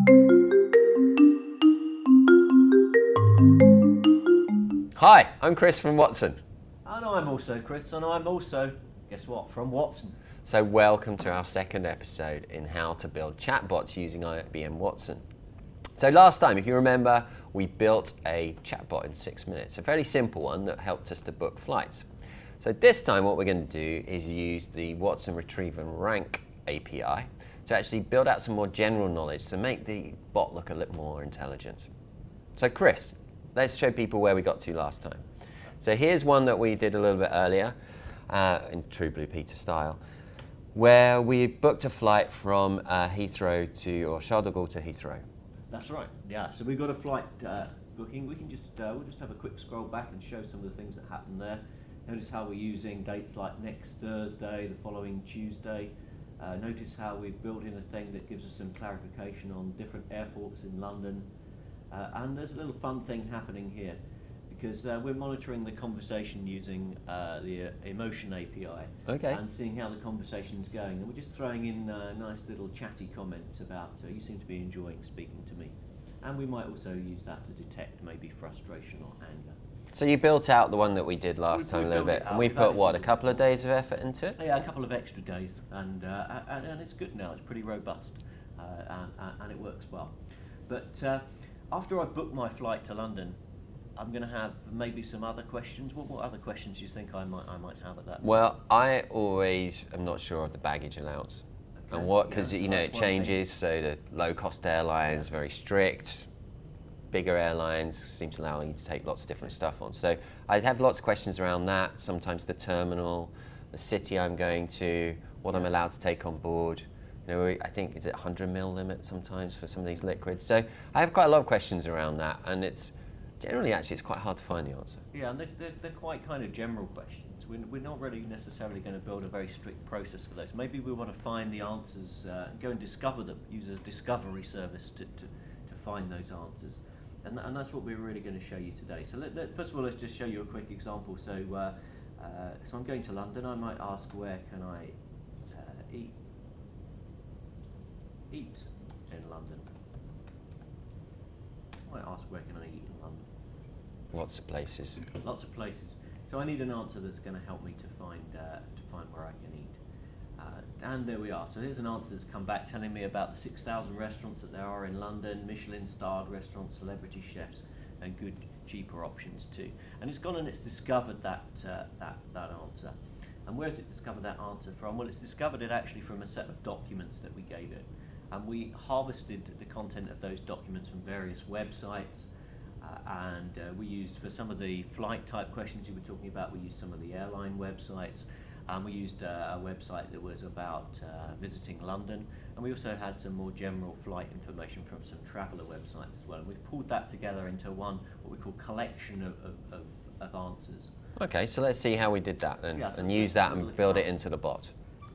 Hi, I'm Chris from Watson. And I'm also Chris, and I'm also, guess what, from Watson. So welcome to our second episode in how to build chatbots using IBM Watson. So last time, if you remember, we built a chatbot in 6 minutes, a fairly simple one that helped us to book flights. So this time what we're going to do is use the Watson Retrieve and Rank API to actually build out some more general knowledge to make the bot look a little more intelligent. So Chris, let's show people where we got to last time. So here's one that we did a little bit earlier, in true Blue Peter style, where we booked a flight from Heathrow to, or Charles de Gaulle to Heathrow. That's right, yeah. So we've got a flight booking. We can just, we'll just have a quick scroll back and show some of the things that happened there. Notice how we're using dates like next Thursday, the following Tuesday. Notice how we've built in a thing that gives us some clarification on different airports in London. And there's a little fun thing happening here, because we're monitoring the conversation using the Emotion API, Okay. and seeing how the conversation's going. And we're just throwing in nice little chatty comments about, you seem to be enjoying speaking to me. And we might also use that to detect maybe frustration or anger. So you built out the one that we did last time a little bit, and we put what, a couple of days of effort into it? Yeah, a couple of extra days, and it's good now. It's pretty robust, and it works well. But after I've booked my flight to London, I'm going to have maybe some other questions. What other questions do you think I might have at that point? Well, I always am not sure of the baggage allowance. Okay. And what, because Yeah, so you know that's it one thing. changes, so the low-cost airlines, very strict. Bigger airlines seem to allow you to take lots of different stuff on. So I have lots of questions around that, sometimes the terminal, the city I'm going to, what I'm allowed to take on board. You know, I think, is it 100 ml limit sometimes for some of these liquids? So I have quite a lot of questions around that, and it's generally actually it's quite hard to find the answer. Yeah, and they're quite kind of general questions. We're not really necessarily going to build a very strict process for those. Maybe we want to find the answers, go and discover them, use a discovery service to find those answers. And that's what we're really going to show you today. So first of all, let's just show you a quick example. So, so I'm going to London. I might ask, where can I eat in London? I might ask, where can I eat in London? Lots of places. Lots of places. So I need an answer that's going to help me to find where I can eat. And there we are. So here's an answer that's come back telling me about the 6,000 restaurants that there are in London, Michelin-starred restaurants, celebrity chefs, and good, cheaper options too. And it's gone and it's discovered that answer. And where has it discovered that answer from? Well, it's discovered it actually from a set of documents that we gave it. And we harvested the content of those documents from various websites. And we used, for some of the flight type questions you were talking about, we used some of the airline websites. We used a website that was about visiting London, and we also had some more general flight information from some traveller websites as well. And we've pulled that together into one, what we call collection of answers. Okay, so let's see how we did that then, and use that and build it into the bot.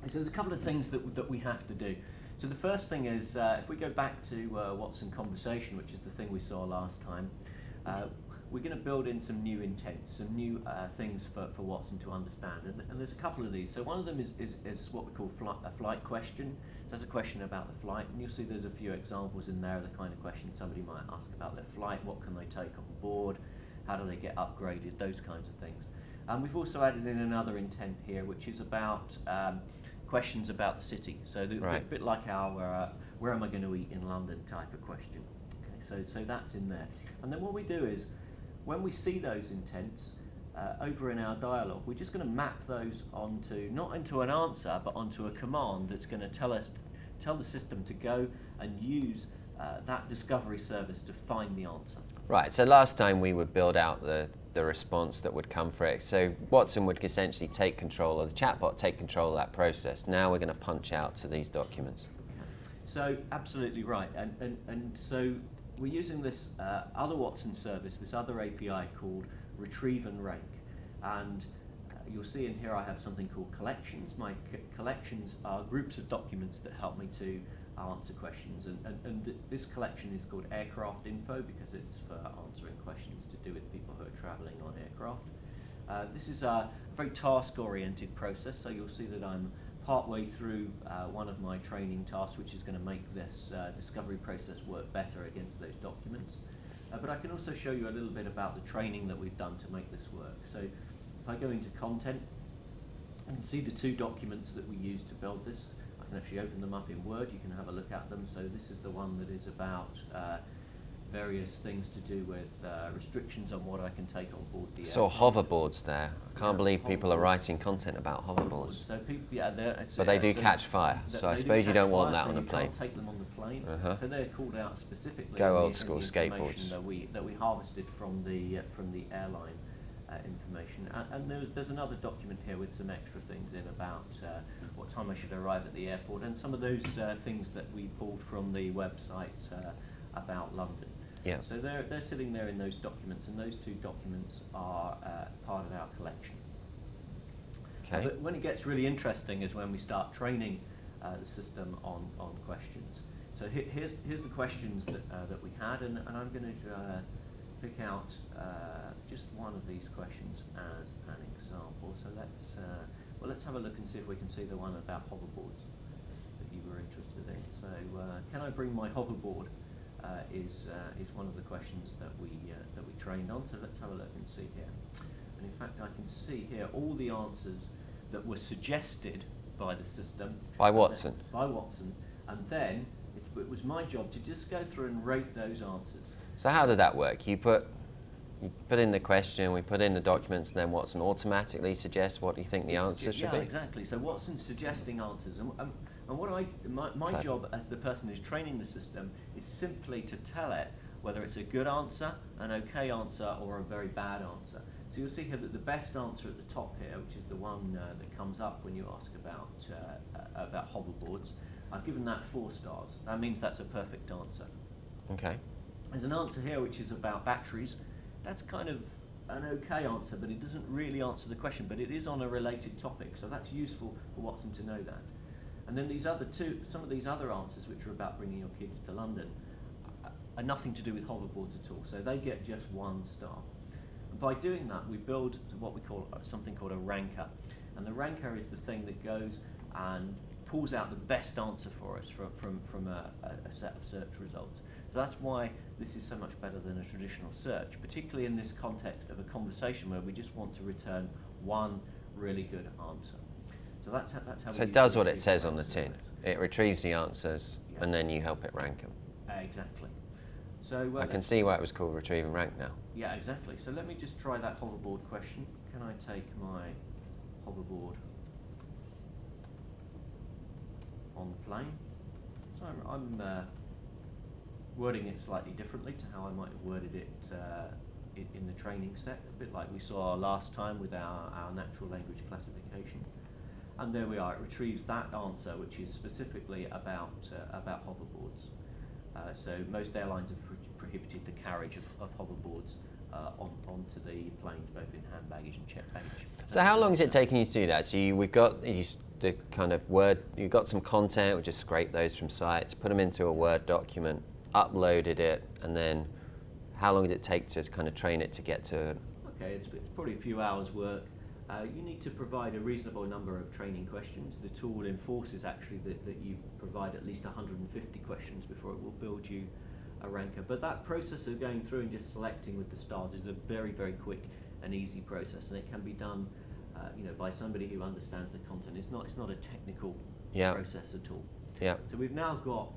So there's a couple of things that we have to do. So the first thing is, if we go back to Watson Conversation, which is the thing we saw last time, we're going to build in some new intents, some new things for Watson to understand. And there's a couple of these. So one of them is what we call a flight question. There's a question about the flight, and you'll see there's a few examples in there of the kind of questions somebody might ask about their flight. What can they take on board? How do they get upgraded? Those kinds of things. And we've also added in another intent here, which is about questions about the city. So a bit like our where am I going to eat in London type of question. Okay, so that's in there. And then what we do is, when we see those intents over in our dialogue, we're just going to map those onto, not into an answer, but onto a command that's going to tell the system to go and use that discovery service to find the answer. Right, so last time we would build out the response that would come for it. So Watson would essentially take control, or the chatbot take control of that process. Now we're going to punch out to these documents. So absolutely right, and so we're using this other Watson service, this other API called Retrieve and Rank. And you'll see in here I have something called collections. My collections are groups of documents that help me to answer questions. And this collection is called aircraft info because it's for answering questions to do with people who are traveling on aircraft. This is a very task-oriented process, so you'll see that I'm partway through one of my training tasks, which is going to make this discovery process work better against those documents. But I can also show you a little bit about the training that we've done to make this work. So if I go into content, you can see the 2 documents that we used to build this. I can actually open them up in Word. You can have a look at them. So this is the one that is about various things to do with restrictions on what I can take on board the So hoverboards there. I can't believe people are writing content about hoverboards. So people, But they do catch fire. So I suppose you don't want that on a plane. You can't take them on the plane. So they're called out specifically. Go in old the school information skateboards. that we harvested from the airline information. And there's another document here with some extra things in about what time I should arrive at the airport, and some of those things that we pulled from the website about London. Yeah. So they're sitting there in those documents, and those 2 documents are part of our collection. Okay. But when it gets really interesting is when we start training the system on questions. So here's the questions that we had, and I'm going to pick out just one of these questions as an example. So let's have a look and see if we can see the one about hoverboards that you were interested in. So can I bring my hoverboard? Is one of the questions that we trained on. So let's have a look and see here. And in fact, I can see here all the answers that were suggested by the system. By Watson. By Watson, and then it was my job to just go through and rate those answers. So how did that work? You put in the question, we put in the documents, and then Watson automatically suggests what you think the answer should be? Yeah, exactly. So Watson's suggesting answers, and what my job as the person who's training the system is simply to tell it whether it's a good answer, an okay answer, or a very bad answer. So you'll see here that the best answer at the top here, which is the one that comes up when you ask about hoverboards, I've given that 4 stars. That means that's a perfect answer. Okay. There's an answer here which is about batteries. That's kind of an okay answer, but it doesn't really answer the question, but it is on a related topic, so that's useful for Watson to know that. And then some of these other answers, which are about bringing your kids to London, are nothing to do with hoverboards at all, so they get just 1 star. And by doing that, we build what we call something called a ranker, and the ranker is the thing that goes and pulls out the best answer for us from a set of search results. So that's why this is so much better than a traditional search, particularly in this context of a conversation where we just want to return 1 really good answer. So that's how. So it does what it says on the tin. It retrieves the answers, yeah, and then you help it rank them. Exactly. So I can see why it was called retrieve and rank now. Yeah, exactly. So let me just try that hoverboard question. Can I take my hoverboard on the plane? So I'm wording it slightly differently to how I might have worded it in the training set, a bit like we saw last time with our natural language classification. And there we are, it retrieves that answer, which is specifically about hoverboards. So most airlines have prohibited the carriage of hoverboards onto the planes, both in hand baggage and checked baggage. So how long is it taking you to do that? So we've got the kind of Word, you've got some content, we just scrape those from sites, put them into a Word document, uploaded it, and then how long did it take to kind of train it to get to? Okay, it's probably a few hours work. You need to provide a reasonable number of training questions. The tool enforces actually that you provide at least 150 questions before it will build you a ranker. But that process of going through and just selecting with the stars is a very, very quick and easy process, and it can be done by somebody who understands the content. It's not a technical process at all. Yeah. So we've now got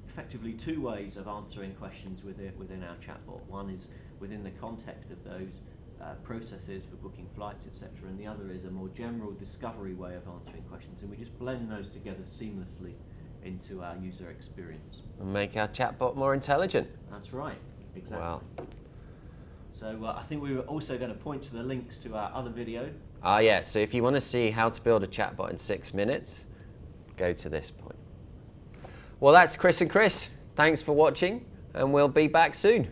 effectively 2 ways of answering questions within our chatbot. One is within the context of those processes for booking flights, etc., and the other is a more general discovery way of answering questions, and we just blend those together seamlessly into our user experience. And make our chatbot more intelligent. That's right, exactly. Wow. So I think we were also going to point to the links to our other video. Yeah, so if you want to see how to build a chatbot in 6 minutes, go to this point. Well, that's Chris and Chris. Thanks for watching, and we'll be back soon.